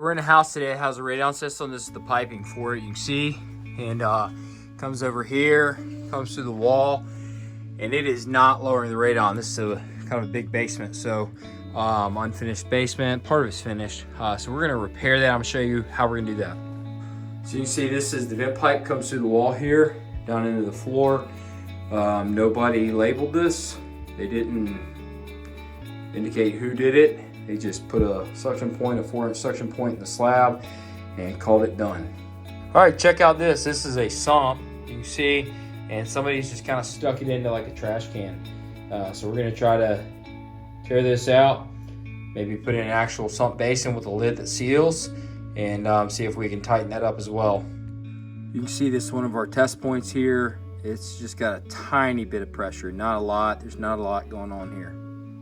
We're in a house today that has a radon system. This is the piping for it, you can see. And comes over here, comes through the wall, and it is not lowering the radon. This is a kind of a big basement, so unfinished basement. Part of it's finished. So we're gonna repair that. I'm gonna show you how we're gonna do that. So you can see this is the vent pipe, comes through the wall here, down into the floor. Nobody labeled this. They didn't indicate who did it. They just put a suction point, a 4-inch suction point in the slab and called it done. All right, check out this. This is a sump, you can see, and somebody's just kind of stuck it into like a trash can. So we're gonna try to tear this out, maybe put in an actual sump basin with a lid that seals, and see if we can tighten that up as well. You can see this is one of our test points here. It's just got a tiny bit of pressure, not a lot. There's not a lot going on here.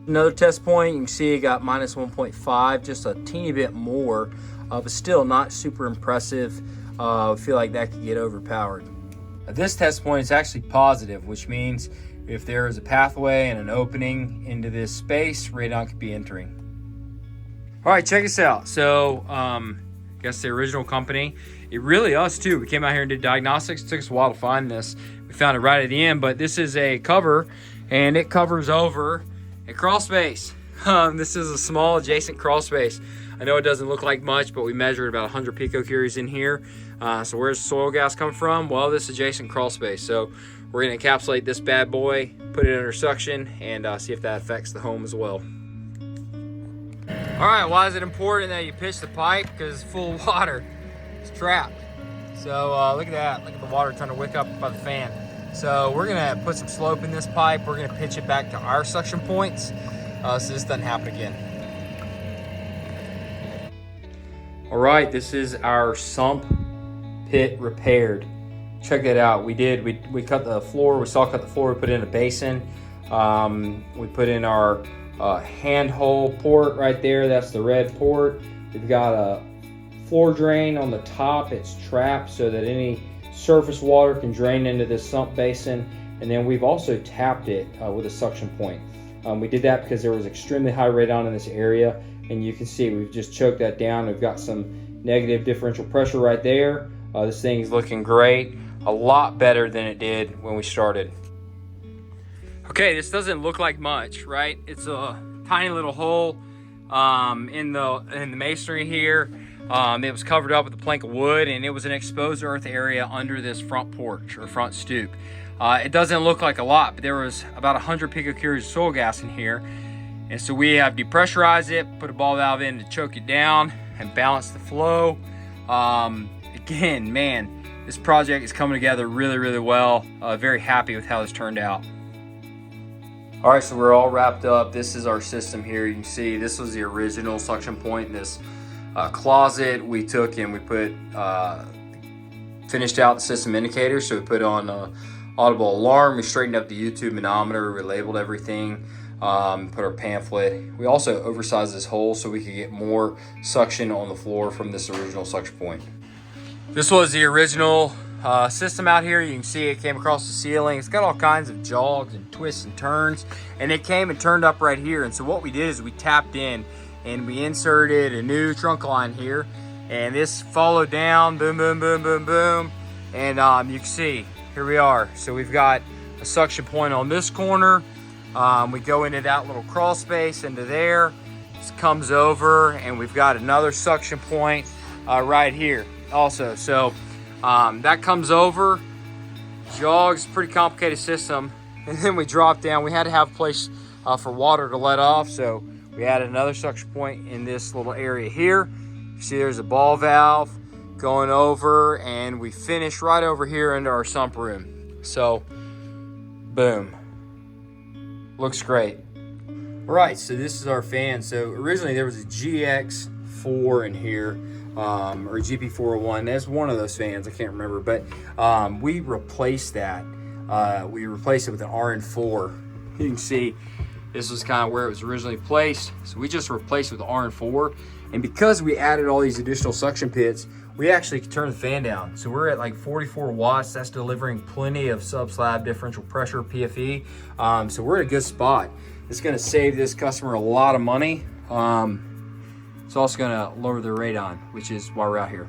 Another test point, you can see it got minus 1.5, just a teeny bit more, but still not super impressive. I feel like that could get overpowered. This test point is actually positive, which means if there is a pathway and an opening into this space, radon could be entering. All right, check this out. So, I guess the original company, it really us too. We came out here and did diagnostics. It took us a while to find this. We found it right at the end, but this is a cover, and it covers over a Crawlspace. This is a small adjacent Crawlspace. I know it doesn't look like much, but we measured about 100 picocuries in here. So where's the soil gas come from? Well, this adjacent Crawlspace. So we're gonna encapsulate this bad boy, put it under suction, and see if that affects the home as well. All right, why is it important that you pitch the pipe? Because it's full of water, it's trapped. So look at that, look at the water trying to wick up by the fan. So we're gonna put some slope in this pipe. We're gonna pitch it back to our suction points so this doesn't happen again. All right, this is our sump pit repaired. Check that out. We cut the floor, we saw cut the floor, we put in a basin. We put in our hand hole port right there, that's the red port. We've got a floor drain on the top, it's trapped so that any surface water can drain into this sump basin, and then we've also tapped it with a suction point. We did that because there was extremely high radon in this area, and you can see we've just choked that down. We've got some negative differential pressure right there. This thing is looking great, a lot better than it did when we started. Okay, this doesn't look like much, right? It's a tiny little hole in the masonry here. It was covered up with a plank of wood, and it was an exposed earth area under this front porch or front stoop. It doesn't look like a lot, but there was about 100 picocuries of soil gas in here. And so we have depressurized it, put a ball valve in to choke it down and balance the flow. Again, man, this project is coming together really, really well. Very happy with how this turned out. All right, so we're all wrapped up. This is our system here. You can see this was the original suction point in this closet. We took and we put finished out the system indicator. So we put on audible alarm. We straightened up the YouTube manometer. We labeled everything. Put our pamphlet. We also oversized this hole so we could get more suction on the floor from this original suction point. This was the original system out here. You can see it came across the ceiling. It's got all kinds of jogs and twists and turns, and it came and turned up right here. And so what we did is we tapped in and we inserted a new trunk line here, and this followed down, boom, boom, boom, boom, boom. And you can see, here we are. So we've got a suction point on this corner. We go into that little crawl space into there. This comes over, and we've got another suction point right here also. So that comes over, jogs, pretty complicated system. And then we drop down. We had to have a place for water to let off, so we added another suction point in this little area here. You see there's a ball valve going over, and we finish right over here into our sump room. So, boom. Looks great. All right, so this is our fan. So originally there was a GX4 in here, or GP401. That's one of those fans, I can't remember, but we replaced that. We replaced it with an RN4. You can see this was kind of where it was originally placed. So we just replaced it with the RN4. And because we added all these additional suction pits, we actually could turn the fan down. So we're at like 44 watts. That's delivering plenty of sub-slab differential pressure, PFE. So we're in a good spot. It's gonna save this customer a lot of money. It's also gonna lower the radon, which is why we're out here.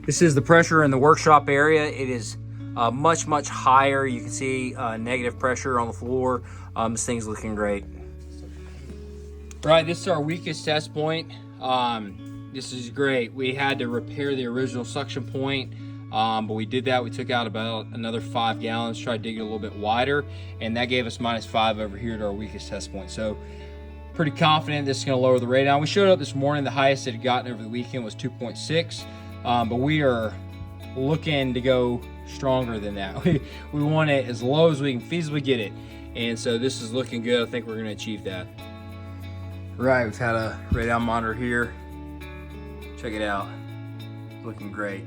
This is the pressure in the workshop area. It is much, much higher. You can see negative pressure on the floor. This thing's looking great. Right, this is our weakest test point. This is great. We had to repair the original suction point, but we did that. We took out about another 5 gallons, tried to dig it a little bit wider, and that gave us -5 over here to our weakest test point. So pretty confident this is gonna lower the radon. We showed up this morning, the highest it had gotten over the weekend was 2.6, but we are looking to go stronger than that. We want it as low as we can feasibly get it. And so this is looking good. I think we're gonna achieve that. Right, we've had a radon monitor here. Check it out, looking great.